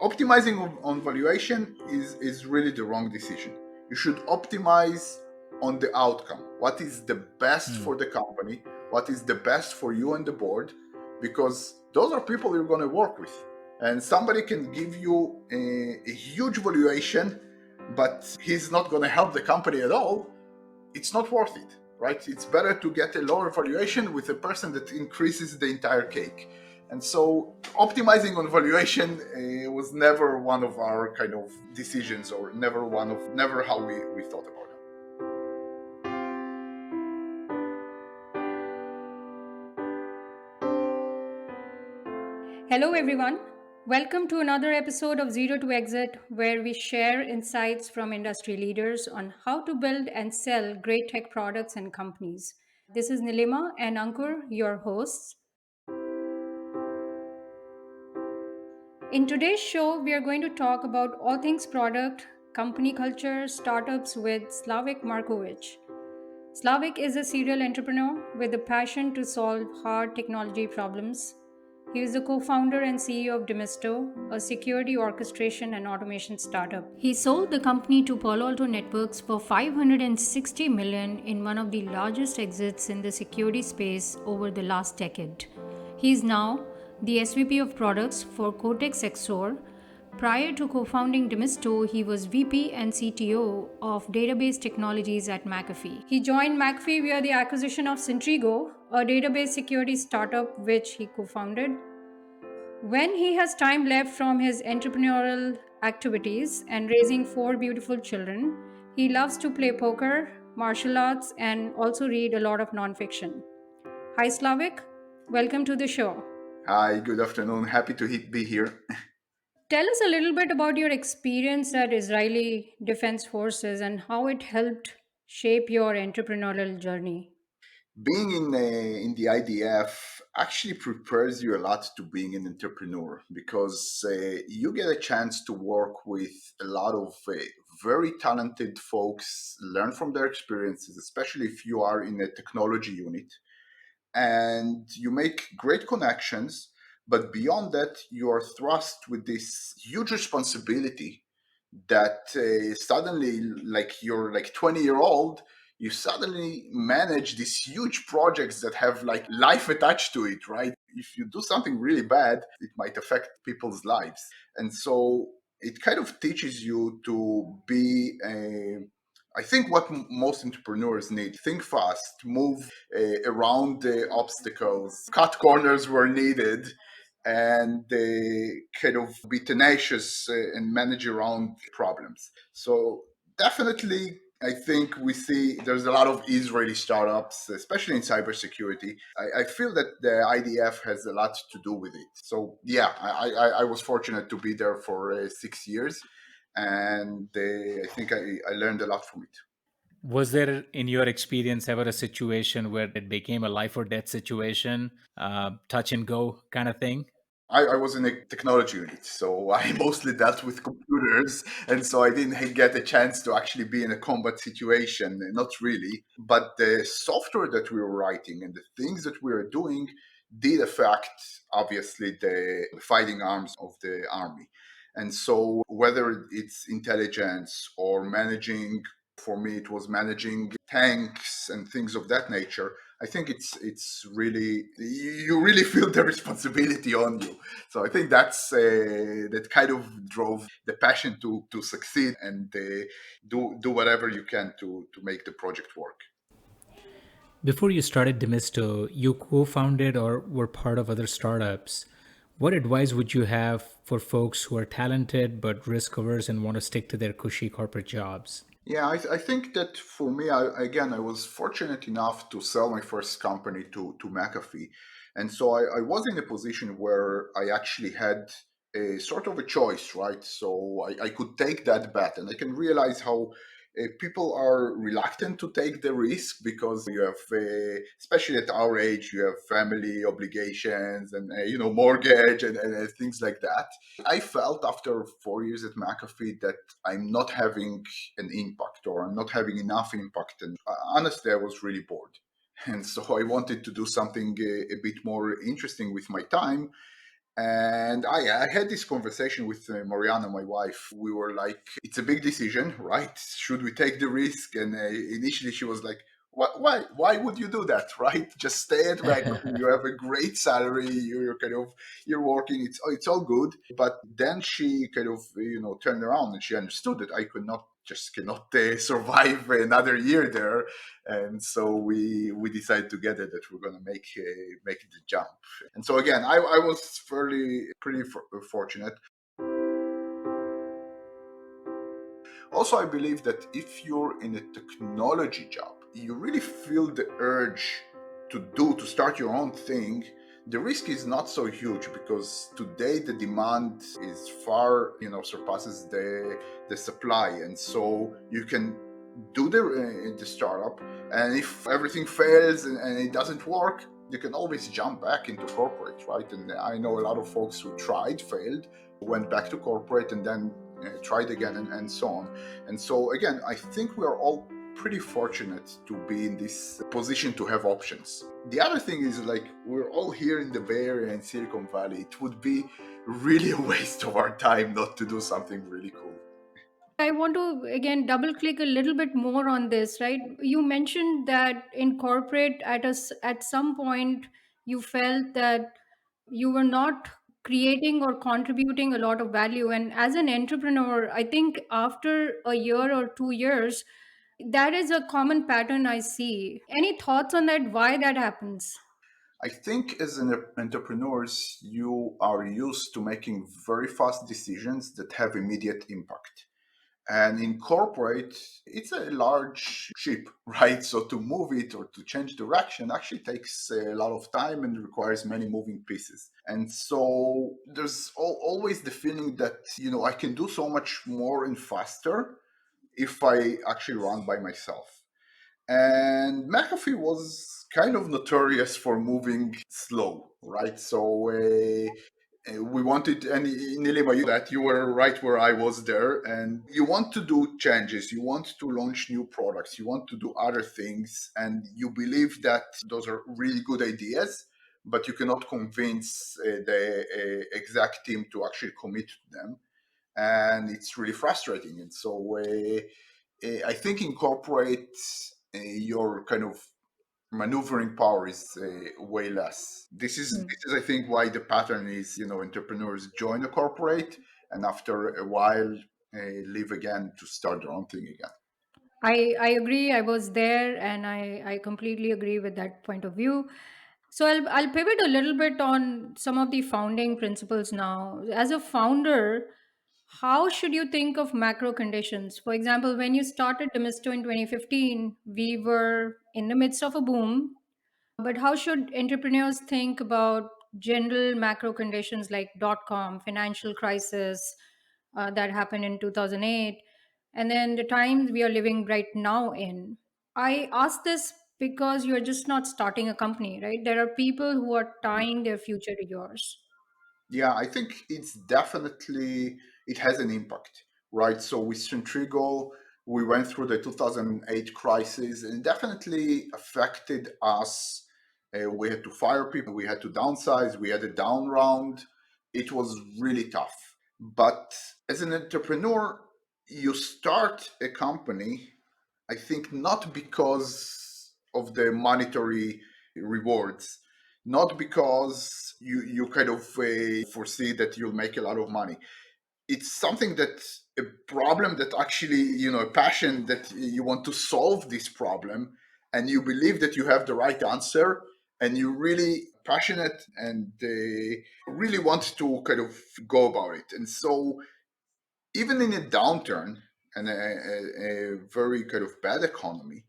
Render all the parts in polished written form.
Optimizing on valuation is really the wrong decision. You should optimize on the outcome. What is the best for the company? What is the best for you and the board? Because those are people you're going to work with. And somebody can give you a huge valuation, but he's not going to help the company at all. It's not worth it, right? It's better to get a lower valuation with a person that increases the entire cake. And so optimizing on valuation was never one of our kind of decisions, or never how we thought about it. Hello, everyone. Welcome to another episode of Zero to Exit, where we share insights from industry leaders on how to build and sell great tech products and companies. This is Nilima and Ankur, your hosts. In today's show, we are going to talk about all things product, company culture, startups with Slavik Markovich. Slavik is a serial entrepreneur with a passion to solve hard technology problems. He is the co founder and CEO of Demisto, a security orchestration and automation startup. He sold the company to Palo Alto Networks for $560 million in one of the largest exits in the security space over the last decade. He is now the SVP of Products for Cortex XSOAR. Prior to co founding Demisto, he was VP and CTO of database technologies at McAfee. He joined McAfee via the acquisition of Sentrigo, a database security startup which he co founded. When he has time left from his entrepreneurial activities and raising four beautiful children, he loves to play poker, martial arts, and also read a lot of nonfiction. Hi, Slavik. Welcome to the show. Hi, good afternoon. Happy to be here. Tell us a little bit about your experience at Israeli Defense Forces and how it helped shape your entrepreneurial journey. Being in the IDF actually prepares you a lot to being an entrepreneur, because you get a chance to work with a lot of very talented folks, learn from their experiences, especially if you are in a technology unit, and you make great connections. But beyond that, you are thrust with this huge responsibility that suddenly, like you're like 20-year old, you suddenly manage these huge projects that have like life attached to it, right? If you do something really bad, it might affect people's lives. And so it kind of teaches you to be a, I think what most entrepreneurs need: think fast, move around the obstacles, cut corners where needed, and kind of be tenacious and manage around problems. So definitely, I think we see there's a lot of Israeli startups, especially in cybersecurity. I feel that the IDF has a lot to do with it. So yeah, I was fortunate to be there for 6 years, and I think I learned a lot from it. Was there, in your experience, ever a situation where it became a life or death situation, touch and go kind of thing? I was in a technology unit, so I mostly dealt with computers, and so I didn't get a chance to actually be in a combat situation, not really. But the software that we were writing and the things that we were doing did affect, obviously, the fighting arms of the army. And so, whether it's intelligence or managing, for me, it was managing tanks and things of that nature. I think it's really, you really feel the responsibility on you. So I think that kind of drove the passion to succeed and do whatever you can to make the project work. Before you started Demisto, you co founded or were part of other startups. What advice would you have for folks who are talented but risk averse and want to stick to their cushy corporate jobs? Yeah, I think that for me, I was fortunate enough to sell my first company to McAfee. And so I was in a position where I actually had a sort of a choice, right? So I could take that bet, and I can realize how people are reluctant to take the risk, because you have, especially at our age, you have family obligations and, mortgage and things like that. I felt after 4 years at McAfee that I'm not having an impact, or I'm not having enough impact. And honestly, I was really bored. And so I wanted to do something a bit more interesting with my time. And I had this conversation with Mariana, my wife. We were like, it's a big decision, right? Should we take the risk? And initially she was like, why would you do that, right? Just stay at McAfee. You have a great salary. You're working. It's all good. But then she kind of turned around and she understood that I cannot survive another year there, and so we decided together that we're gonna make the jump. And so again, I was pretty fortunate. Also, I believe that if you're in a technology job, you really feel the urge to start your own thing. The risk is not so huge because today the demand is far surpasses the supply, and so you can do the startup. And if everything fails and it doesn't work, you can always jump back into corporate, right? And I know a lot of folks who tried, failed, went back to corporate, and then tried again, and so on. And so again, I think we are all pretty fortunate to be in this position to have options. The other thing is, like, we're all here in the Bay Area and Silicon Valley. It would be really a waste of our time not to do something really cool. I want to again double click a little bit more on this, right? You mentioned that in corporate at some point you felt that you were not creating or contributing a lot of value, and as an entrepreneur, I think after a year or 2 years, that is a common pattern I see. Any thoughts on that, why that happens? I think as an entrepreneurs, you are used to making very fast decisions that have immediate impact. And in corporate, it's a large ship, right? So to move it or to change direction actually takes a lot of time and requires many moving pieces. And so there's always the feeling that, I can do so much more and faster if I actually run by myself. And McAfee was kind of notorious for moving slow, right? So we wanted, and Nilima, that you were right where I was there, and you want to do changes, you want to launch new products, you want to do other things, and you believe that those are really good ideas, but you cannot convince the exact team to actually commit to them, and it's really frustrating. And so I think in corporate, your kind of maneuvering power is way less. This is, I think, why the pattern is, entrepreneurs join a corporate and after a while leave again to start their own thing again. I agree. I was there, and I completely agree with that point of view. So I'll pivot a little bit on some of the founding principles now. As a founder, how should you think of macro conditions? For example, when you started Demisto in 2015, we were in the midst of a boom. But how should entrepreneurs think about general macro conditions like .com, financial crisis that happened in 2008, and then the times we are living right now in? I ask this because you're just not starting a company, right? There are people who are tying their future to yours. Yeah, I think it has an impact, right? So with Sentrigo, we went through the 2008 crisis, and it definitely affected us. We had to fire people, we had to downsize, we had a down round. It was really tough. But as an entrepreneur, you start a company, I think, not because of the monetary rewards, not because you kind of foresee that you'll make a lot of money. It's something that a problem that actually, a passion that you want to solve this problem, and you believe that you have the right answer, and you're really passionate and really want to kind of go about it. And so even in a downturn and a very kind of bad economy,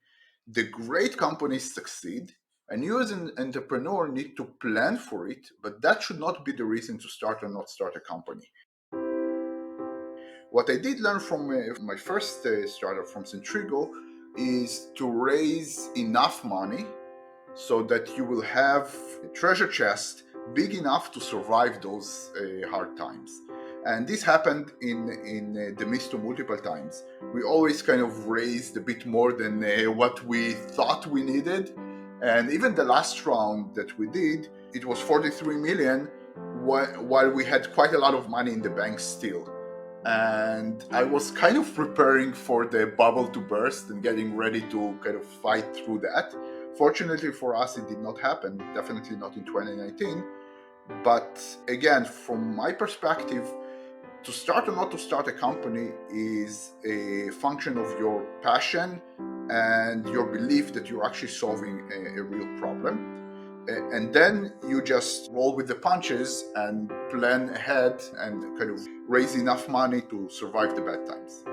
the great companies succeed. And you as an entrepreneur need to plan for it, but that should not be the reason to start or not start a company. What I did learn from my first startup from Sentrigo is to raise enough money so that you will have a treasure chest big enough to survive those hard times. And this happened in Demisto multiple times. We always kind of raised a bit more than what we thought we needed. And even the last round that we did, it was 43 million. while we had quite a lot of money in the bank still. And I was kind of preparing for the bubble to burst and getting ready to kind of fight through that. Fortunately for us, it did not happen, definitely not in 2019. But again, from my perspective, to start or not to start a company is a function of your passion and your belief that you're actually solving a real problem. And then you just roll with the punches and plan ahead and kind of raise enough money to survive the bad times.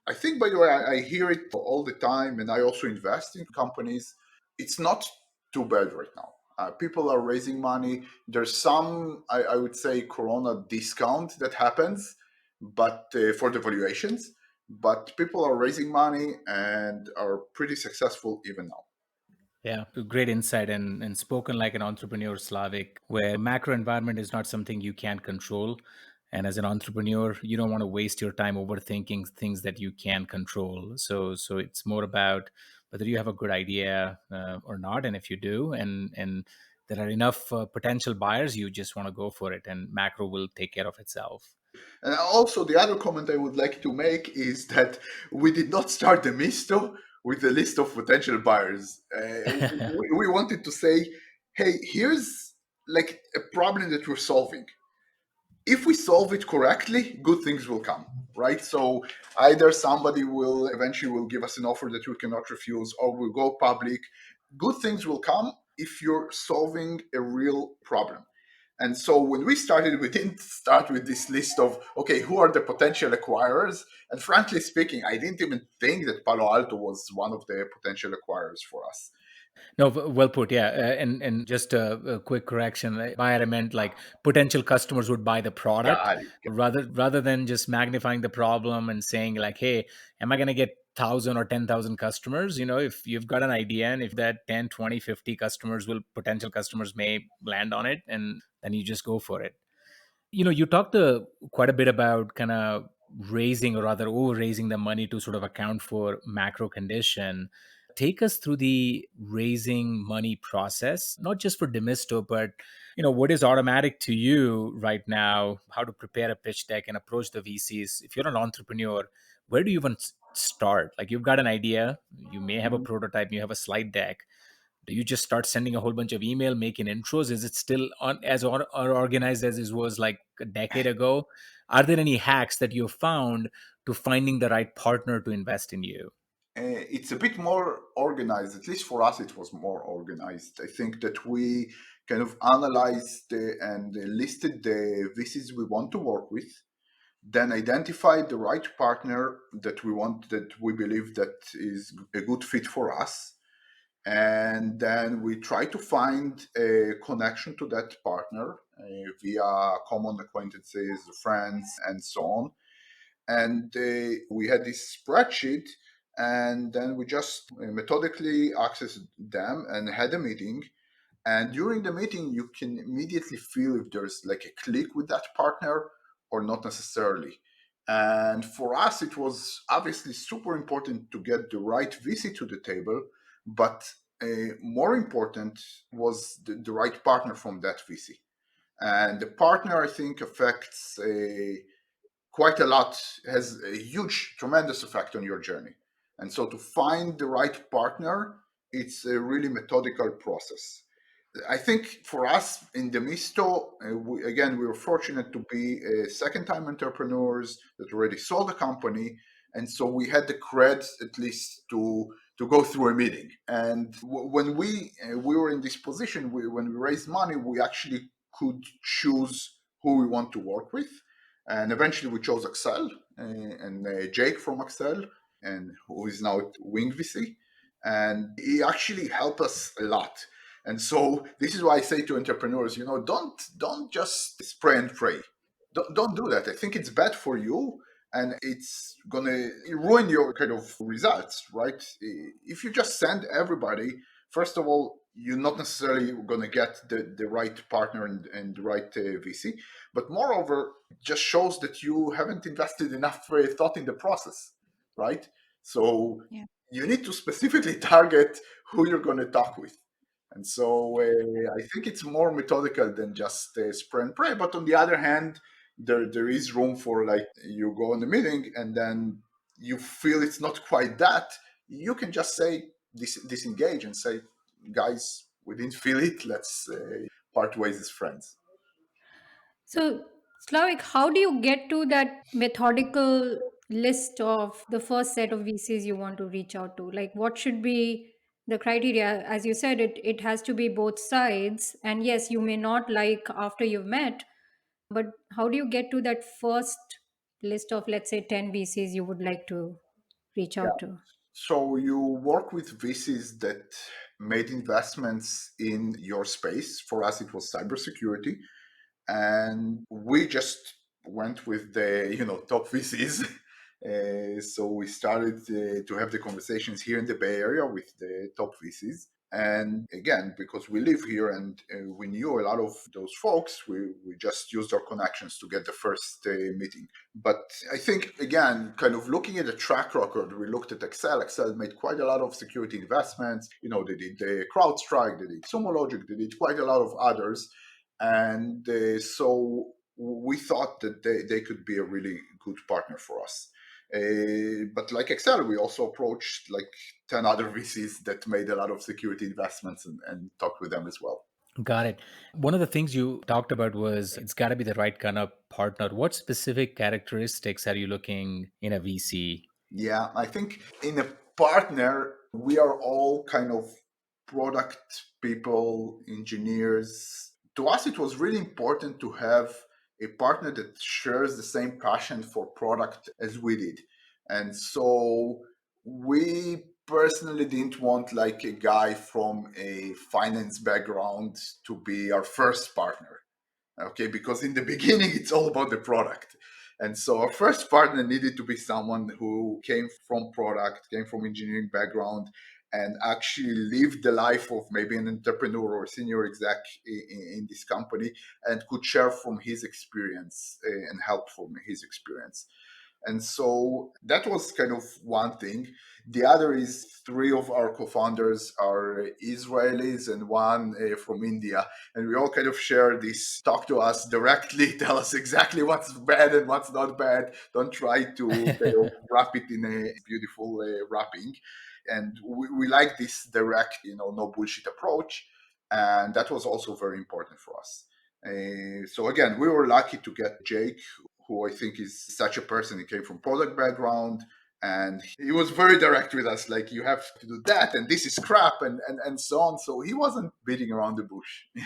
I think, by the way, I hear it all the time, and I also invest in companies. It's not too bad right now. People are raising money. There's some, I would say, Corona discount that happens, but for the valuations. But people are raising money and are pretty successful even now. Yeah, great insight and spoken like an entrepreneur, Slavik, where macro environment is not something you can control. And as an entrepreneur, you don't want to waste your time overthinking things that you can control. So it's more about whether you have a good idea or not, and if you do, and there are enough potential buyers, you just want to go for it, and macro will take care of itself. And also, the other comment I would like to make is that we did not start Demisto with a list of potential buyers. We wanted to say, hey, here's like a problem that we're solving. If we solve it correctly, good things will come, right? So either somebody will eventually will give us an offer that we cannot refuse, or we'll go public. Good things will come if you're solving a real problem. And so when we started, we didn't start with this list of, okay, who are the potential acquirers? And frankly speaking, I didn't even think that Palo Alto was one of the potential acquirers for us. No, well put. Yeah, and just a quick correction. Buyer I meant like potential customers would buy the product Got it. rather than just magnifying the problem and saying like, "Hey, am I going to get 1,000 or 10,000 customers?" If you've got an idea and if that 10, 20, 50 customers will potential customers may land on it, and then you just go for it. You talked quite a bit about kind of raising or rather over raising the money to sort of account for macro condition. Take us through the raising money process, not just for Demisto, but what is automatic to you right now, how to prepare a pitch deck and approach the VCs. If you're an entrepreneur, where do you even start? Like, you've got an idea, you may have a Mhm. prototype, you have a slide deck. Do you just start sending a whole bunch of email making intros? Is it still as or organized as it was like a decade ago? Are there any hacks that you found to finding the right partner to invest in you? It's a bit more organized. At least for us, it was more organized. I think that we kind of analyzed and listed the VCs we want to work with, then identified the right partner that we want, that we believe that is a good fit for us, and then we try to find a connection to that partner via common acquaintances, friends, and so on. And we had this spreadsheet, and then we just methodically accessed them and had a meeting. And during the meeting, you can immediately feel if there's like a click with that partner or not necessarily. And for us, it was obviously super important to get the right VC to the table, but more important was the right partner from that VC. And the partner, I think, affects quite a lot, has a huge, tremendous effect on your journey. And so to find the right partner, it's a really methodical process. I think for us in Demisto, again, we were fortunate to be second time entrepreneurs that already sold the company. And so we had the creds at least to go through a meeting. And when we were in this position, when we raised money, we actually could choose who we want to work with. And eventually we chose Excel and Jake from Excel, and who is now at Wing VC. And he actually helped us a lot. And so this is why I say to entrepreneurs, don't just spray and pray. Don't do that. I think it's bad for you, and it's gonna ruin your kind of results, right? If you just send everybody, first of all, you're not necessarily gonna get the right partner and the right VC, but moreover, it just shows that you haven't invested enough thought in the process, right? So Yeah. you need to specifically target who you're going to talk with. And so I think it's more methodical than just spray and pray. But on the other hand, there is room for like you go in the meeting and then you feel it's not quite that. You can just say disengage and say, guys, we didn't feel it. Let's part ways as friends. So, Slavik, how do you get to that methodical list of the first set of VCs you want to reach out to? Like, what should be the criteria? As you said, it has to be both sides. And yes, you may not like after you've met, but how do you get to that first list of, let's say, 10 VCs you would like to reach Yeah. out to? So you work with VCs that made investments in your space. For us, it was cybersecurity, and we just went with the top VCs. So we started to have the conversations here in the Bay Area with the top VCs. And again, because we live here and we knew a lot of those folks, we just used our connections to get the first meeting. But I think, again, kind of looking at the track record, we looked at Excel. Excel made quite a lot of security investments. They did the CrowdStrike, they did Sumo Logic, they did quite a lot of others. And so we thought that they could be a really good partner for us. But like Excel, we also approached like 10 other VCs that made a lot of security investments and talked with them as well. Got it. One of the things you talked about was it's got to be the right kind of partner. What specific characteristics are you looking in a VC? Yeah, I think in a partner, we are all kind of product people, engineers. To us, it was really important to have a partner that shares the same passion for product as we did. And so we personally didn't want like a guy from a finance background to be our first partner. Okay, because in the beginning it's all about the product. And so our first partner needed to be someone who came from product, came from engineering background, and actually lived the life of maybe an entrepreneur or senior exec in this company, and could share from his experience and help from his experience. And so that was kind of one thing. The other is three of our co-founders are Israelis and one from India, and we all kind of share this. Talk to us directly, tell us exactly what's bad and what's not bad. Don't try to kind of wrap it in a beautiful wrapping. And we like this direct, no bullshit approach, and that was also very important for us. So again, we were lucky to get Jake, who I think is such a person. He came from product background, and he was very direct with us, like you have to do that, and this is crap, and so on. So he wasn't beating around the bush.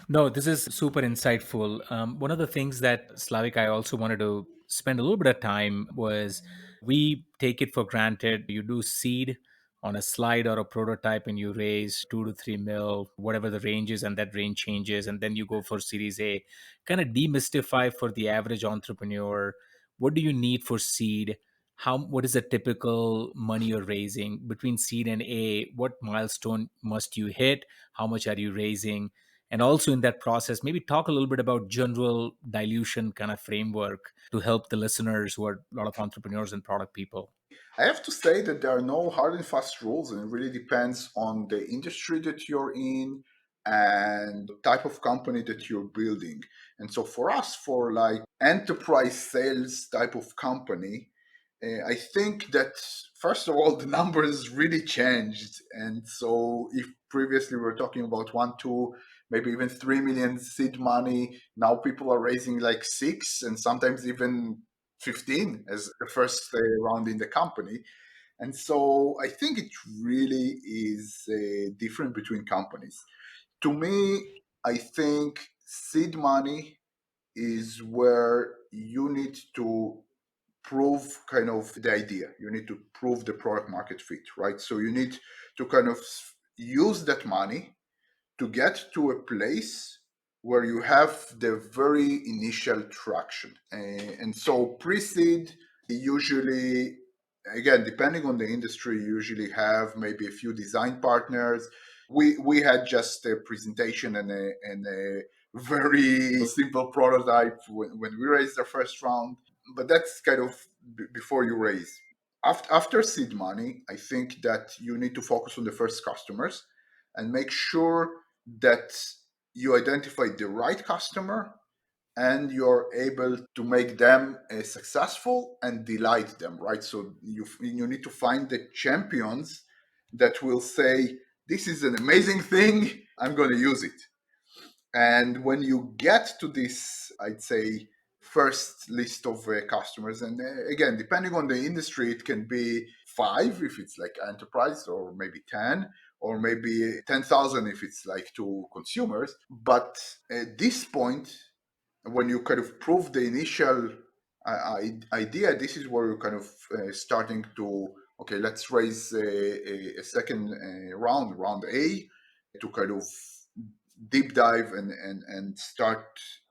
No, this is super insightful. One of the things that Slavik, I also wanted to spend a little bit of time was we take it for granted. You do seed on a slide or a prototype and you raise 2 to 3 mil, whatever the range is, and that range changes. And then you go for Series A. Kind of demystify for the average entrepreneur, what do you need for seed? What is the typical money you're raising between seed and A? What milestone must you hit? How much are you raising? And also in that process, maybe talk a little bit about general dilution kind of framework to help the listeners who are a lot of entrepreneurs and product people. I have to say that there are no hard and fast rules, and it really depends on the industry that you're in and the type of company that you're building. And so for us, for like enterprise sales type of company, I think that first of all, the numbers really changed. And so if previously we were talking about 1, 2, maybe even 3 million seed money, now people are raising like 6 and sometimes even 15 as the first round in the company. And so I think it really is different between companies. To me, I think seed money is where you need to prove kind of the idea. You need to prove the product market fit, right? So you need to kind of use that money to get to a place where you have the very initial traction. And so pre-seed usually, again, depending on the industry, you usually have maybe a few design partners. We had just a presentation and a very simple prototype when we raised our first round, but that's kind of before you raise. After seed money, I think that you need to focus on the first customers, and make sure that you identify the right customer and you're able to make them successful and delight them, right? So you need to find the champions that will say, this is an amazing thing, I'm going to use it. And when you get to this, I'd say, first list of customers, and again, depending on the industry, it can be five if it's like enterprise, or maybe 10, or maybe 10,000 if it's like to consumers. But at this point, when you kind of prove the initial idea, this is where you're kind of starting to, okay, let's raise a second round A, to kind of deep dive and start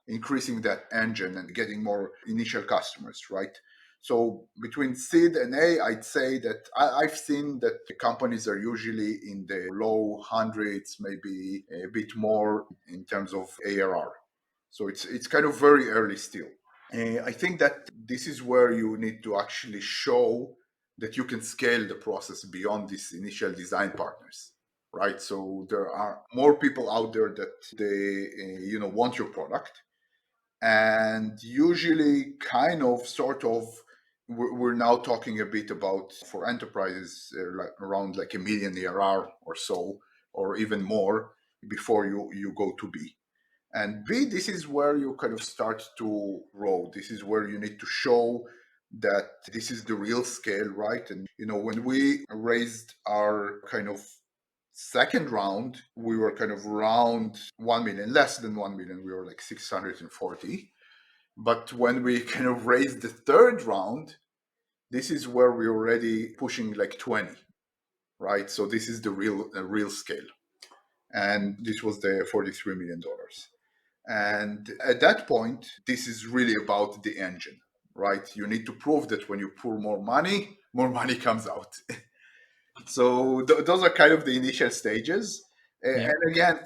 increasing that engine and getting more initial customers, right? So between seed and A, I'd say that I've seen that the companies are usually in the low hundreds, maybe a bit more in terms of ARR. So it's kind of very early still. I think that this is where you need to actually show that you can scale the process beyond these initial design partners, right? So there are more people out there that they want your product, and usually kind of sort of we're now talking a bit about for enterprises like around like a million ARR or so, or even more before you go to B. And B, this is where you kind of start to grow. This is where you need to show that this is the real scale, right? And when we raised our kind of second round, we were kind of around 1 million, less than 1 million. We were like 640. But when we kind of raised the third round, this is where we're already pushing like 20, right? So this is the real scale. And this was the $43 million. And at that point, this is really about the engine, right? You need to prove that when you pour more money comes out. So those are kind of the initial stages. Yeah. And again,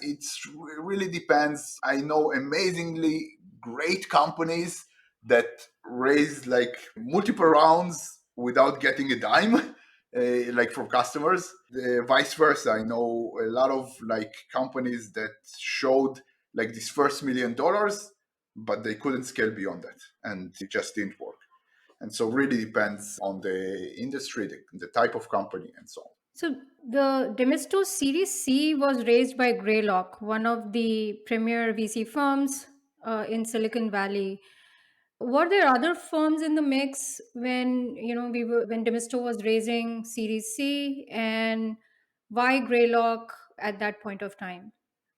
really depends. I know amazingly great companies that raise like multiple rounds without getting a dime, like from customers. Vice versa, I know a lot of like companies that showed like this first $1 million, but they couldn't scale beyond that, and it just didn't work. And so really depends on the industry, the type of company, and so on. So the Demisto Series C was raised by Greylock, one of the premier VC firms in Silicon Valley. Were there other firms in the mix when when Demisto was raising Series C, and why Greylock at that point of time?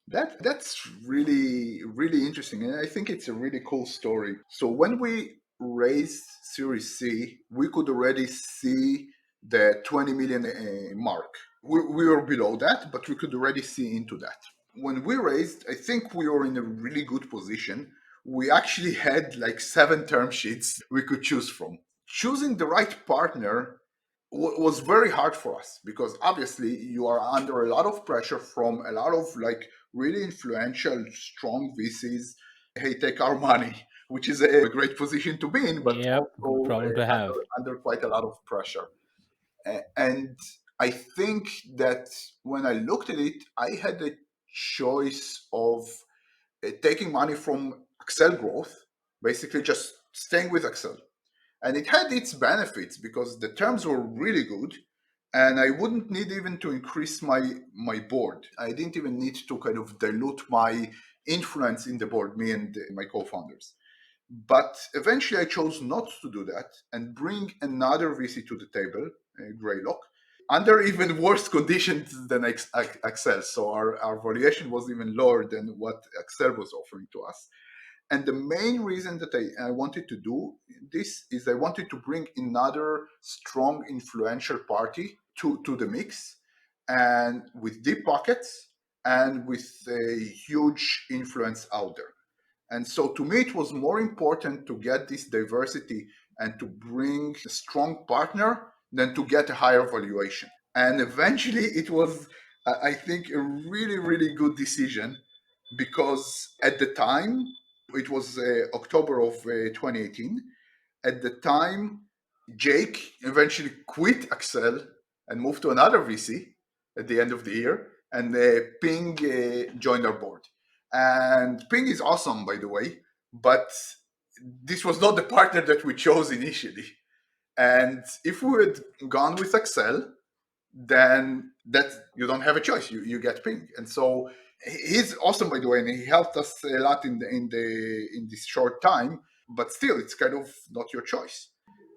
That's really interesting, and I think it's a really cool story. So when we raised Series C, we could already see the 20 million mark. We were below that, but we could already see into that. When we raised, I think we were in a really good position. We actually had like 7 term sheets we could choose from. Choosing the right partner was very hard for us, because obviously you are under a lot of pressure from a lot of like really influential, strong VCs. Hey, take our money, which is a great position to be in, but Yep. Good also problem to have. under quite a lot of pressure. And I think that when I looked at it, I had a choice of taking money from Excel growth, basically just staying with Excel. And it had its benefits because the terms were really good, and I wouldn't need even to increase my board. I didn't even need to kind of dilute my influence in the board, me and my co-founders. But eventually I chose not to do that and bring another VC to the table, Greylock, under even worse conditions than Excel. So our valuation was even lower than what Excel was offering to us. And the main reason that I wanted to do this is I wanted to bring another strong, influential party to the mix, and with deep pockets and with a huge influence out there. And so to me, it was more important to get this diversity and to bring a strong partner than to get a higher valuation. And eventually, it was, I think, a really, really good decision, because at the time, it was October of 2018. At the time, Jake eventually quit Excel and moved to another VC at the end of the year. and Ping joined our board. And Ping is awesome, by the way, but this was not the partner that we chose initially. And if we had gone with Excel, then that you don't have a choice. You get Ping, and so he's awesome, by the way, and he helped us a lot in this short time. But still, it's kind of not your choice.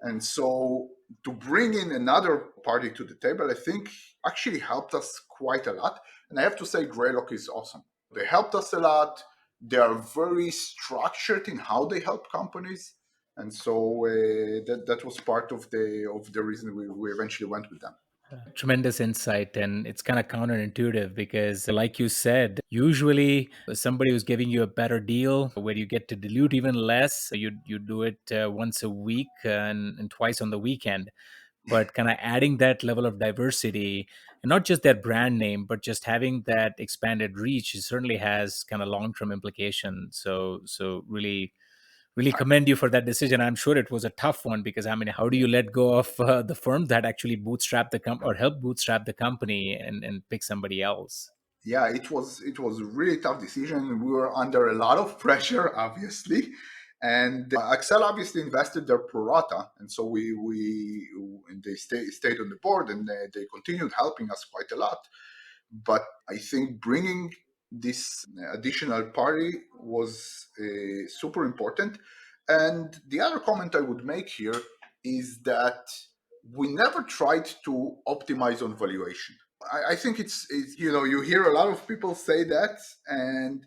And so to bring in another party to the table, I think actually helped us quite a lot. And I have to say, Greylock is awesome. They helped us a lot. They are very structured in how they help companies, and so that was part of the reason we eventually went with them. Tremendous insight, and it's kind of counterintuitive because, like you said, usually somebody who's giving you a better deal where you get to dilute even less, you do it once a week and twice on the weekend. But kind of adding that level of diversity, and not just their brand name, but just having that expanded reach, it certainly has kind of long term implications. So really commend you for that decision. I'm sure it was a tough one because, I mean, how do you let go of the firm that actually bootstrap the or help bootstrap the company and pick somebody else? Yeah, it was a really tough decision. We were under a lot of pressure, obviously, and Excel obviously invested their pro rata, and so we and they stayed on the board, and they continued helping us quite a lot. But I think bringing this additional party was super important. And the other comment I would make here is that we never tried to optimize on valuation. I think it's you hear a lot of people say that, and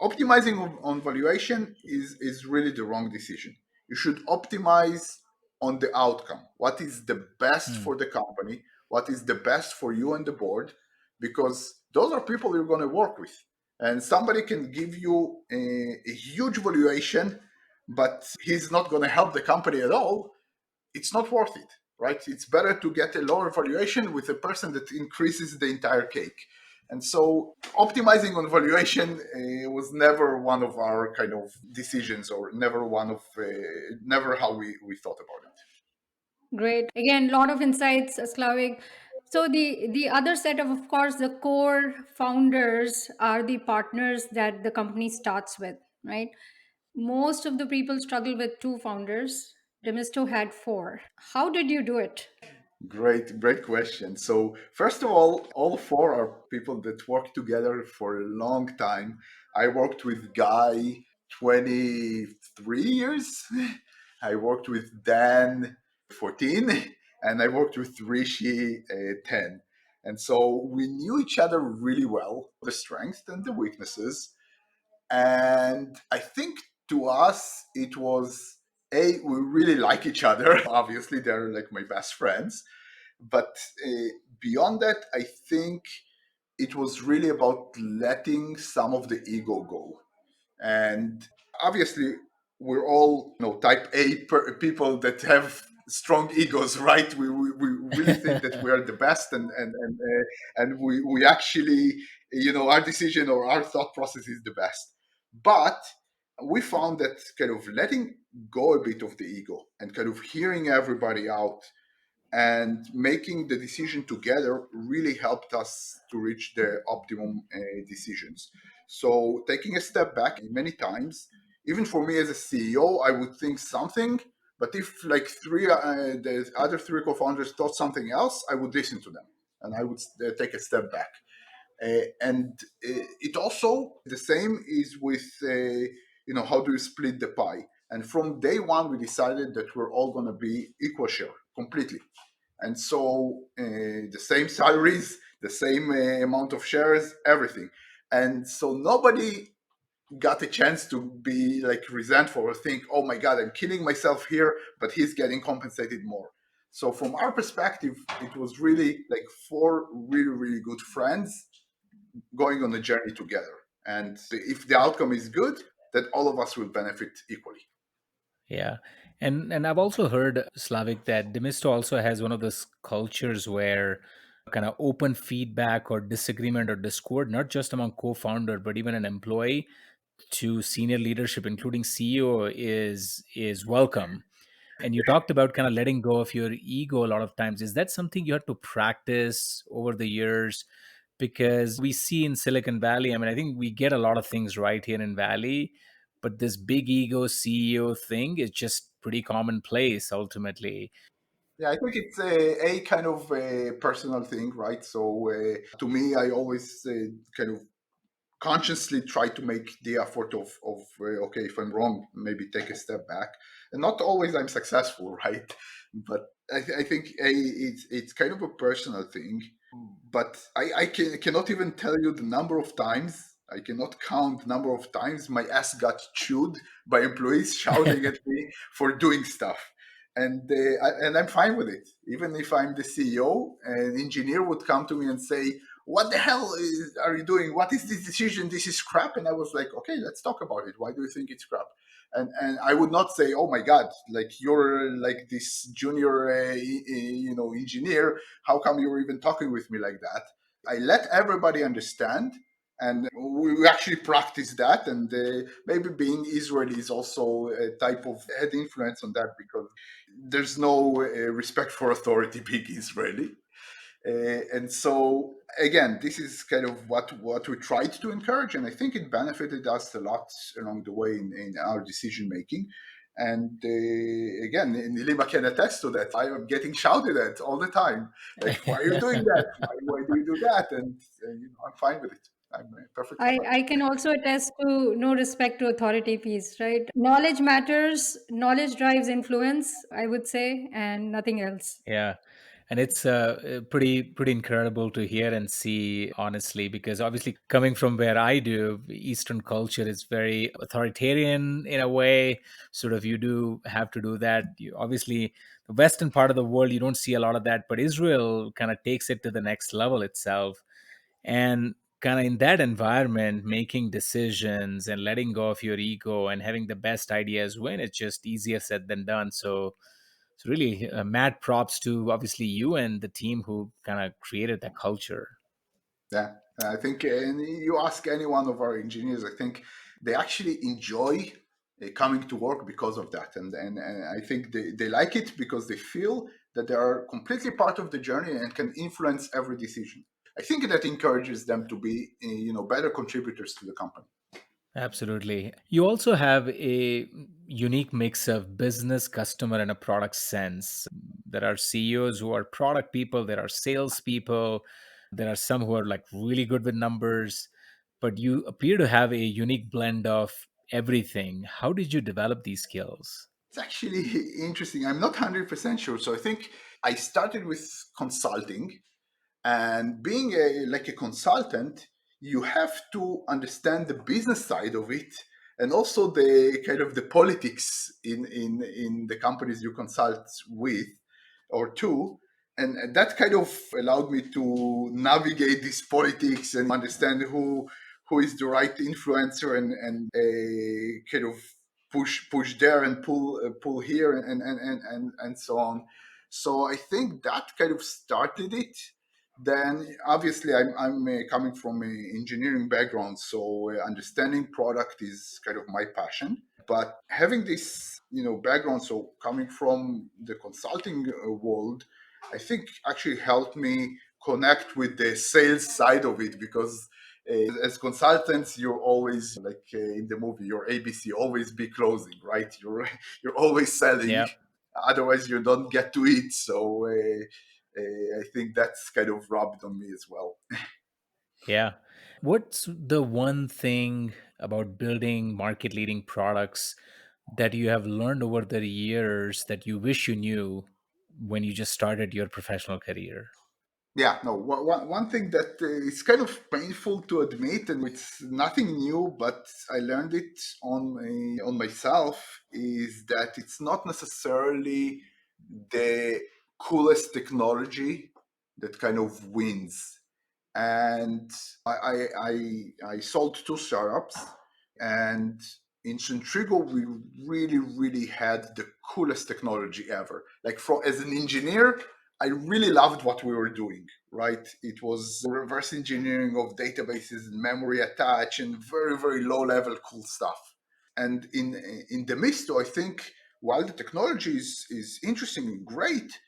optimizing on valuation is really the wrong decision. You should optimize on the outcome. What is the best Hmm. for the company? What is the best for you and the board? Because those are people you're going to work with. And somebody can give you a huge valuation, but he's not going to help the company at all. It's not worth it, right? It's better to get a lower valuation with a person that increases the entire cake. And so optimizing on valuation was never one of our kind of decisions, or never how we thought about it. Great. Again, a lot of insights, Slavik. So the other set of course, the core founders are the partners that the company starts with, right? Most of the people struggle with two founders. Demisto had four. How did you do it? Great question. So first of all four are people that worked together for a long time. I worked with Guy 23 years. I worked with Dan 14, and I worked with Rishi 10. And so we knew each other really well, the strengths and the weaknesses. And I think to us, it was we really like each other. Obviously, they're like my best friends. But beyond that, I think it was really about letting some of the ego go. And obviously, we're all type A people that have strong egos, right? We really think that we are the best, and we actually, our decision or our thought process is the best. But we found that kind of letting go a bit of the ego and kind of hearing everybody out and making the decision together really helped us to reach the optimum decisions. So taking a step back many times, even for me as a CEO, I would think something, but if like the other three co-founders thought something else, I would listen to them and I would take a step back. And it also the same is with how do you split the pie. And from day one, we decided that we're all going to be equal share completely, and so the same salaries, the same amount of shares, everything. And so nobody got a chance to be like resentful or think, oh my God, I'm killing myself here, but he's getting compensated more. So from our perspective, it was really like four really, really good friends going on a journey together. And if the outcome is good, then all of us will benefit equally. Yeah. And I've also heard, Slavik, that Demisto also has one of those cultures where kind of open feedback or disagreement or discord, not just among co-founder, but even an employee to senior leadership, including CEO, is welcome. And you talked about kind of letting go of your ego a lot of times. Is that something you had to practice over the years because we see in Silicon Valley, I mean, I think we get a lot of things right here in Valley, but this big ego CEO thing is just pretty commonplace ultimately. Yeah, I think it's a kind of a personal thing, right? So to me, I always kind of consciously try to make the effort of okay, if I'm wrong, maybe take a step back. And not always I'm successful, right? But I think it's kind of a personal thing. But cannot even tell you the number of times. I cannot count number of times my ass got chewed by employees shouting at me for doing stuff, and I'm fine with it. Even if I'm the CEO, an engineer would come to me and say, "What the hell are you doing? What is this decision? This is crap." And I was like, "Okay, let's talk about it. Why do you think it's crap?" And I would not say, "Oh my God, like you're like this junior, engineer. How come you're even talking with me like that?" I let everybody understand, and we actually practice that. And maybe being Israeli is also a type of head influence on that, because there's no respect for authority being Israeli. And so again, this is kind of what we tried to encourage, and I think it benefited us a lot along the way in our decision making. And again, Nilima can attest to that. I am getting shouted at all the time, like, "Why are you doing that? Why do you do that?" And I'm fine with it. I'm perfectly fine. I can also attest to no respect to authority piece, right? Knowledge matters, knowledge drives influence, I would say, and nothing else. Yeah. And it's pretty incredible to hear and see, honestly, because obviously coming from where I do, Eastern culture is very authoritarian in a way. Sort of, you do have to do that. Obviously, the Western part of the world, you don't see a lot of that, but Israel kind of takes it to the next level itself. And kind of in that environment, making decisions and letting go of your ego and having the best ideas win, it's just easier said than done. So really, mad props to obviously you and the team who kind of created that culture. Yeah, I think, and you ask any one of our engineers, I think they actually enjoy coming to work because of that, and I think they like it because they feel that they are completely part of the journey and can influence every decision. I think that encourages them to be, better contributors to the company. Absolutely. You also have a unique mix of business, customer, and a product sense. There are CEOs who are product people, there are sales people, there are some who are like really good with numbers, but you appear to have a unique blend of everything. How did you develop these skills? It's actually interesting. I'm not 100% sure. So I think I started with consulting. And being like a consultant, you have to understand the business side of it, and also the kind of the politics in the companies you consult with or to. And that kind of allowed me to navigate this politics and understand who is the right influencer, and kind of push there and pull here, and so on. So I think that kind of started it. Then obviously I'm coming from an engineering background, so understanding product is kind of my passion. But having this background, so coming from the consulting world, I think actually helped me connect with the sales side of it, because as consultants, you're always like in the movie, your ABC, always be closing, right? You're always selling, Yeah. otherwise you don't get to eat. So I think that's kind of rubbed on me as well. Yeah. What's the one thing about building market leading products that you have learned over the years that you wish you knew when you just started your professional career? Yeah, no, one thing that is kind of painful to admit, and it's nothing new, but I learned it on myself, is that it's not necessarily the coolest technology that kind of wins. And I sold two startups, and in Sentrigo we really had the coolest technology ever. Like, from as an engineer, I really loved what we were doing. Right, it was reverse engineering of databases and memory attach and very low level cool stuff. And in Demisto, I think while the technology is interesting and great,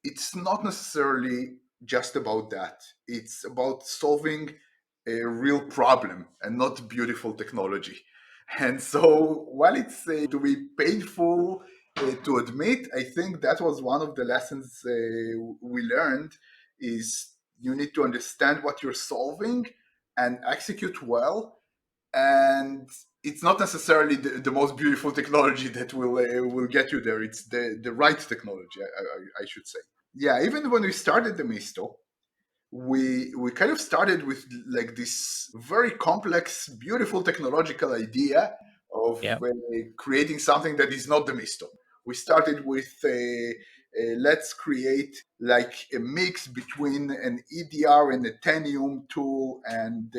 it's not necessarily just about that. It's about solving a real problem and not beautiful technology. And so, while it's to be painful to admit, I think that was one of the lessons we learned is you need to understand what you're solving and execute well. And it's not necessarily the most beautiful technology that will get you there. It's the right technology, I should say. Yeah, even when we started the Misto, we kind of started with like this very complex, beautiful technological idea of Yeah. creating something that is not the Misto. We started with let's create like a mix between an EDR and a Tenium tool, and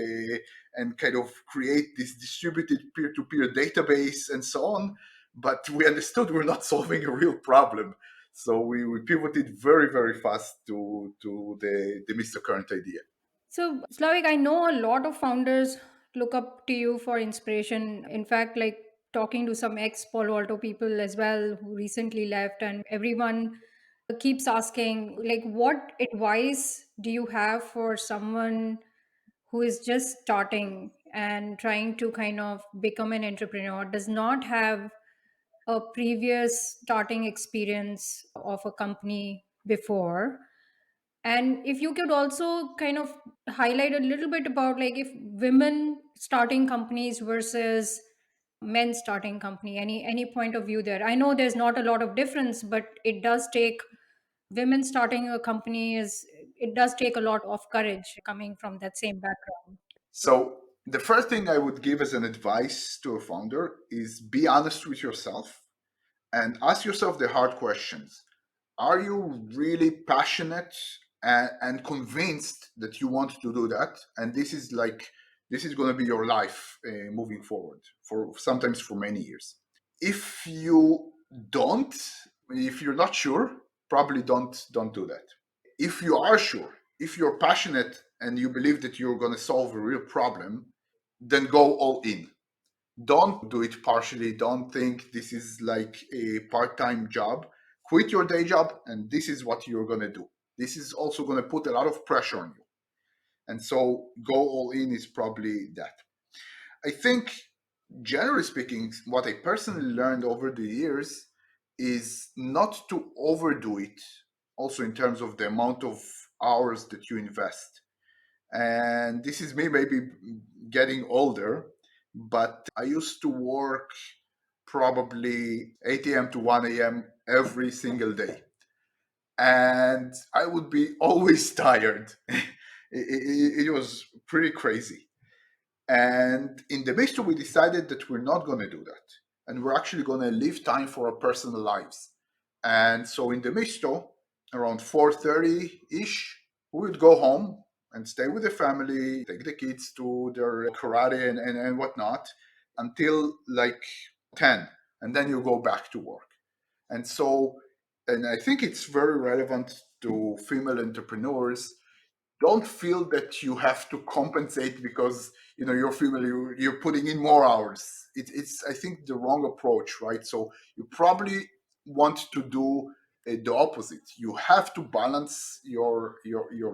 kind of create this distributed peer-to-peer database and so on. But we understood we're not solving a real problem, so we pivoted very, very fast to the Mr. Current idea. So, Slavik, I know a lot of founders look up to you for inspiration. In fact, like talking to some ex Palo Alto people as well who recently left, and everyone keeps asking, like, what advice do you have for someone who is just starting and trying to kind of become an entrepreneur, does not have a previous starting experience of a company before? And if you could also kind of highlight a little bit about like if women starting companies versus men starting company, any point of view there. I know there's not a lot of difference, but it does take women starting a company is it does take a lot of courage coming from that same background. So the first thing I would give as an advice to a founder is be honest with yourself and ask yourself the hard questions. Are you really passionate and convinced that you want to do that? And this is going to be your life moving forward for sometimes for many years. If you don't, if you're not sure, probably don't do that. If you are sure, if you're passionate and you believe that you're going to solve a real problem, then go all in. Don't do it partially. Don't think this is like a part-time job. Quit your day job and this is what you're going to do. This is also going to put a lot of pressure on you. And so go all in is probably that. I think, generally speaking, what I personally learned over the years is not to overdo it, also in terms of the amount of hours that you invest. And this is me maybe getting older, but I used to work probably 8 a.m. to 1 a.m. every single day. And I would be always tired. It was pretty crazy. And in the Bistro, we decided that we're not going to do that. And we're actually going to leave time for our personal lives. And so in the Bistro, around 4:30-ish, we would go home and stay with the family, take the kids to their karate and whatnot until like 10. And then you go back to work. And so, and I think it's very relevant to female entrepreneurs. Don't feel that you have to compensate because you're female, you're putting in more hours. It's I think the wrong approach, right? So you probably want to do the opposite. You have to balance your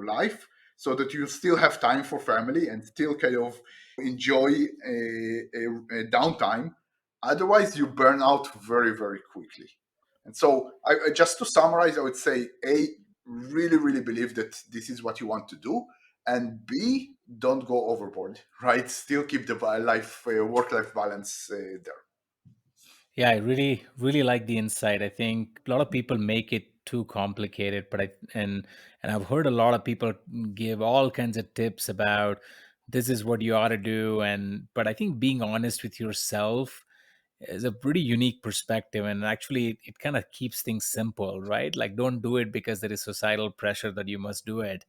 life so that you still have time for family and still kind of enjoy a downtime. Otherwise you burn out very, very quickly. And so just to summarize, I would say a really, really believe that this is what you want to do, and B, don't go overboard, right? Still keep the life work-life balance there. Yeah, I really like the insight. I think a lot of people make it too complicated, but and I've heard a lot of people give all kinds of tips about this is what you ought to do, and but I think being honest with yourself is a pretty unique perspective, and actually it kind of keeps things simple, right? Like, don't do it because there is societal pressure that you must do it.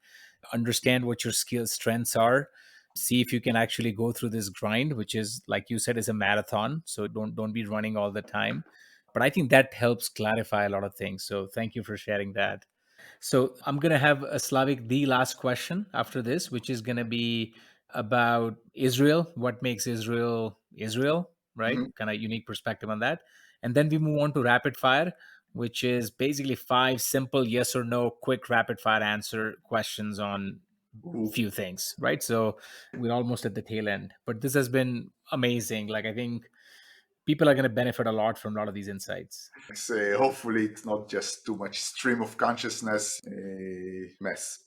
Understand what your skills strengths are, see if you can actually go through this grind, which is, like you said, is a marathon, so don't be running all the time. But I think that helps clarify a lot of things, so thank you for sharing that. So I'm going to have a Slavik the last question after this, which is going to be about Israel. What makes Israel Israel, right? Mhm. Kind of unique perspective on that. And then we move on to rapid fire. which is basically five simple yes or no, quick rapid fire answer questions on Ooh. few things, right? So we're almost at the tail end, but this has been amazing. Like, I think people are going to benefit a lot from a lot of these insights. Hopefully, it's not just too much stream of consciousness mess.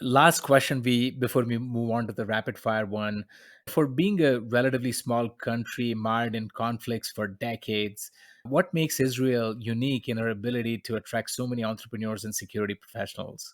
Last question, we before we move on to the rapid fire one. For being a relatively small country mired in conflicts for decades, what makes Israel unique in our ability to attract so many entrepreneurs and security professionals?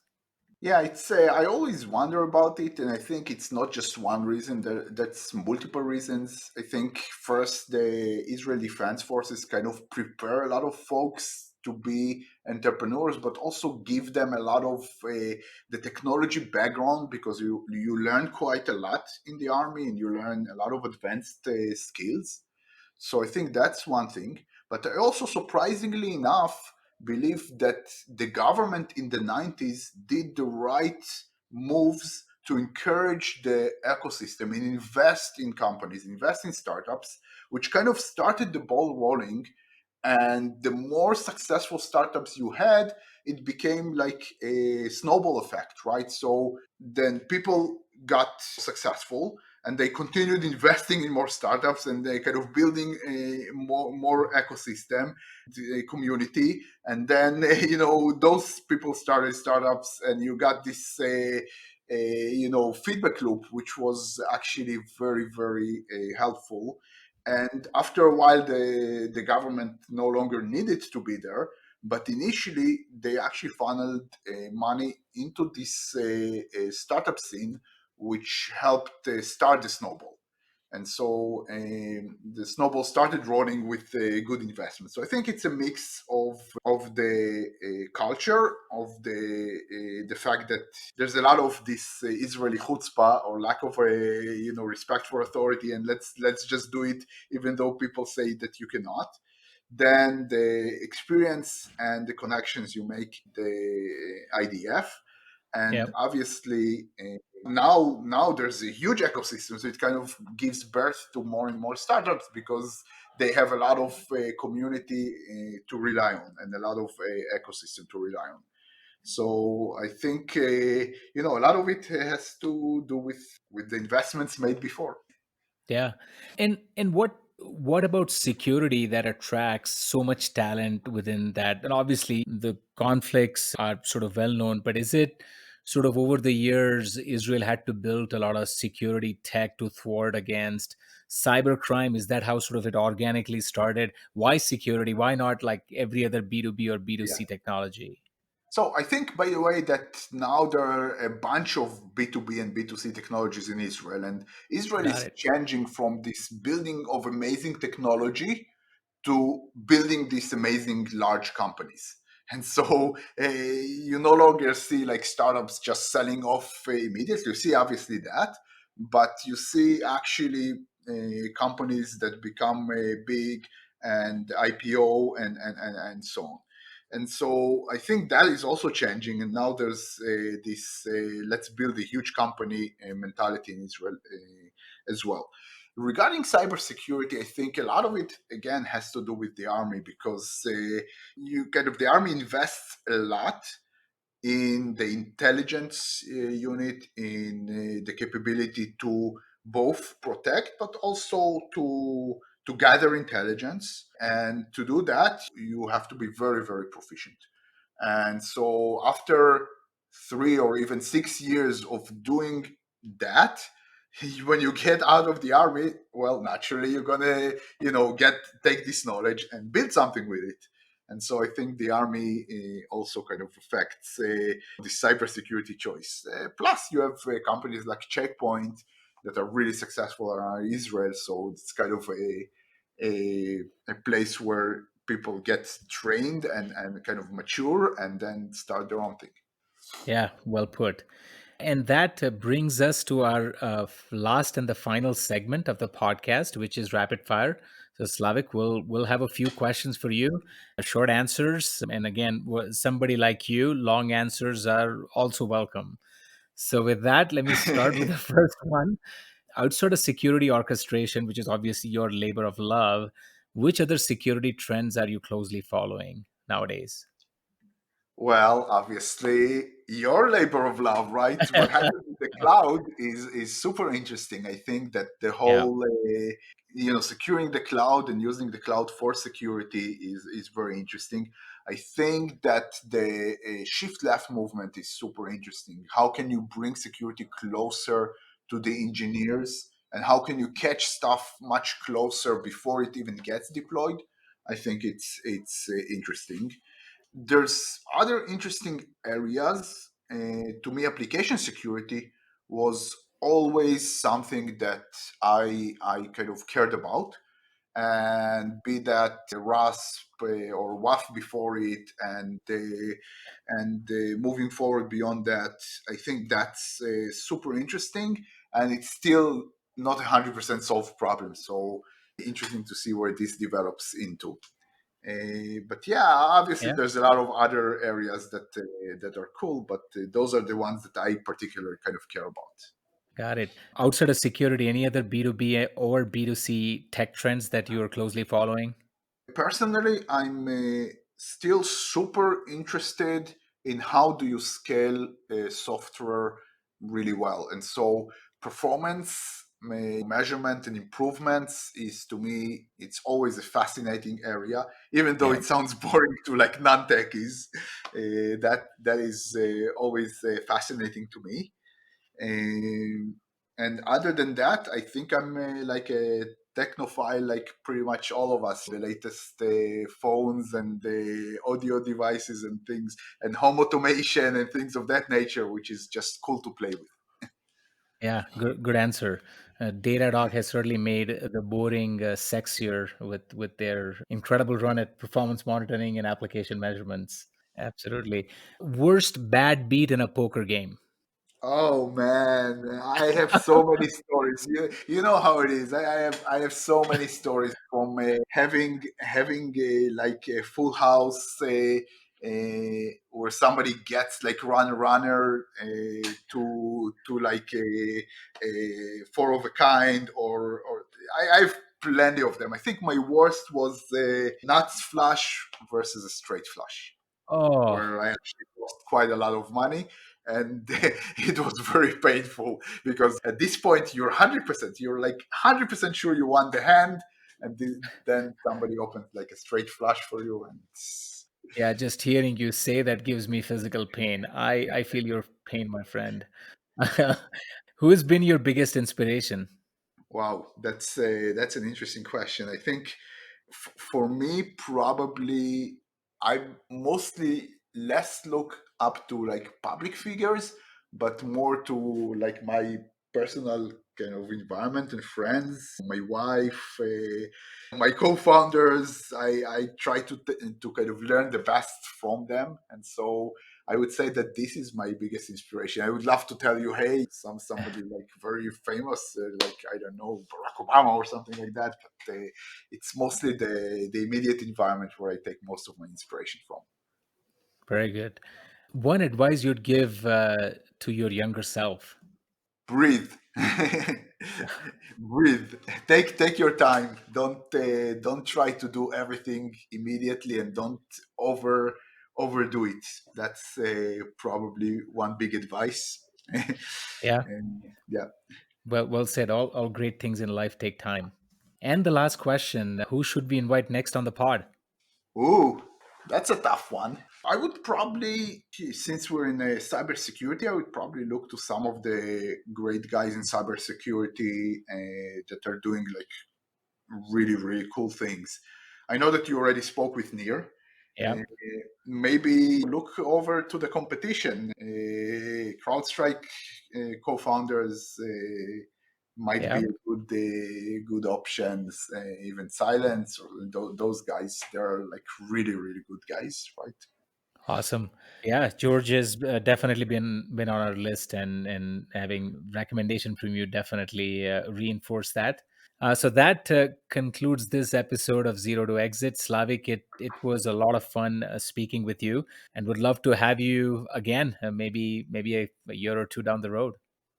Yeah, it's. I always wonder about it, and I think it's not just one reason. That's multiple reasons. I think first, the Israel Defense Forces kind of prepare a lot of folks to be entrepreneurs, but also give them a lot of the technology background because you learn quite a lot in the army, and you learn a lot of advanced skills. So I think that's one thing. But I also, surprisingly enough, believe that the government in the 90s did the right moves to encourage the ecosystem and invest in companies, invest in startups, which kind of started the ball rolling. And the more successful startups you had, it became like a snowball effect, right? So then people got successful and they continued investing in more startups and they kind of building a more ecosystem, a community. And then those people started startups and you got this feedback loop, which was actually very very helpful. And after a while, the government no longer needed to be there. But initially, they actually funneled money into this startup scene, which helped start the snowball. And so the snowball started rolling with good investment. So I think it's a mix of the culture, of the fact that there's a lot of this Israeli chutzpah or lack of respect for authority, and let's just do it, even though people say that you cannot. Then the experience and the connections you make the IDF, Yeah. and obviously now there's a huge ecosystem, so it kind of gives birth to more and more startups because they have a lot of community to rely on and a lot of ecosystem to rely on. So I think a lot of it has to do with the investments made before. Yeah. And what about security that attracts so much talent within that? And obviously the conflicts are sort of well known, but is it sort of over the years Israel had to build a lot of security tech to thwart against cybercrime? Is that how sort of it organically started? Why security? Why not like every other B2B or Yeah. B2C technology? So I think, by the way, that now there are a bunch of B2B and B2C technologies in Israel, and Israel Got is it. changing from this building of amazing technology to building these amazing large companies. And so you no longer see like startups just selling off immediately. You see obviously that, but you see actually companies that become big and IPO and so on. And so I think that is also changing. And now there's this let's build a huge company mentality in Israel as well. Regarding cybersecurity, I think a lot of it again has to do with the army because the army invests a lot in the intelligence unit, in the capability to both protect but also to gather intelligence. And to do that, you have to be very very proficient. And so after 3 or even 6 years of doing that, when you get out of the army, well, naturally you're gonna, get take this knowledge and build something with it. And so I think the army also kind of affects the cybersecurity choice. Plus, you have companies like Checkpoint that are really successful around Israel, so it's kind of a place where people get trained and kind of mature and then start their own thing. Yeah, well put. And that brings us to our last and the final segment of the podcast, which is rapid fire. So, Slavik, we'll have a few questions for you, short answers, and again, somebody like you, long answers are also welcome. So, with that, let me start with the first one. Outside of security orchestration, which is obviously your labor of love, which other security trends are you closely following? nowadays? Well, obviously, your labor of love, right? What happens with the cloud is super interesting. I think that the Yeah. whole, securing the cloud and using the cloud for security is very interesting. I think that the shift left movement is super interesting. How can you bring security closer to the engineers, and how can you catch stuff much closer before it even gets deployed? I think it's interesting. There's other interesting areas. To me, application security was always something that I kind of cared about, and be that RASP or WAF before it, and moving forward beyond that, I think that's super interesting, and it's still not 100% solved problem. So interesting to see where this develops into. But yeah, obviously Yeah. there's a lot of other areas that are cool, but those are the ones that I particularly kind of care about. Got it. Outside of security, any other B2B or B2C tech trends that you are closely following? Personally, I'm still super interested in how do you scale software really well, and so performance measurement and improvements is, to me, it's always a fascinating area, even though Yeah. it sounds boring to like non-techies. That is always fascinating to me. um, and other than that, I think I'm like a technophile, like pretty much all of us. The latest phones and the audio devices and things, and home automation and things of that nature, which is just cool to play with. Yeah, good answer. Datadog has certainly made the boring sexier with their incredible run at performance monitoring and application measurements. Absolutely. Worst bad beat in a poker game. Oh man, I have so many stories. You know how it is. I have so many stories from having like a full house where somebody gets like runner to like a four of a kind, or I've plenty of them. I think my worst was nuts flush versus a straight flush, Oh, where I actually lost quite a lot of money. And it was very painful because at this point you're like 100% sure you won the hand, and then somebody opens like a straight flush for you, and yeah, just hearing you say that gives me physical pain. I feel your pain, my friend. Who has been your biggest inspiration? wow, that's an interesting question. I think for me, probably I mostly less look up to like public figures, but more to like my personal kind of environment and friends, my wife, my co-founders. I try to kind of learn the best from them, and so I would say that this is my biggest inspiration. I would love to tell you, hey, somebody like very famous, like I don't know, Barack Obama or something like that. But it's mostly the immediate environment where I take most of my inspiration from. Very good. One advice you'd give to your younger self? Breathe, breathe. Take your time. Don't try to do everything immediately, and don't overdo it. That's probably one big advice. Yeah. And yeah. Well said. All great things in life take time. And the last question, who should we invite next on the pod? Ooh, that's a tough one. I would probably, since we're in cybersecurity, I would probably look to some of the great guys in cybersecurity that are doing like really, really cool things. I know that you already spoke with Nir. Yeah. Uh, Maybe look over to the competition. CrowdStrike co-founders might be Yeah. a good options. Even Silence or those guys, they're like really, really good guys, right? Awesome. Yeah, George has definitely been on our list, and having recommendation from you definitely reinforce that. So that concludes this episode of Zero to Exit. Slavik, it was a lot of fun speaking with you, and would love to have you again, maybe a year or two down the road.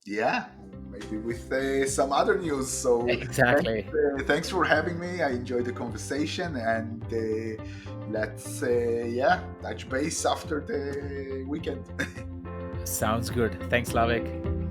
Yeah, maybe with some other news. So Exactly. thanks for having me. I enjoyed the conversation, and let's touch base after the weekend. Sounds good. Thanks, Slavik.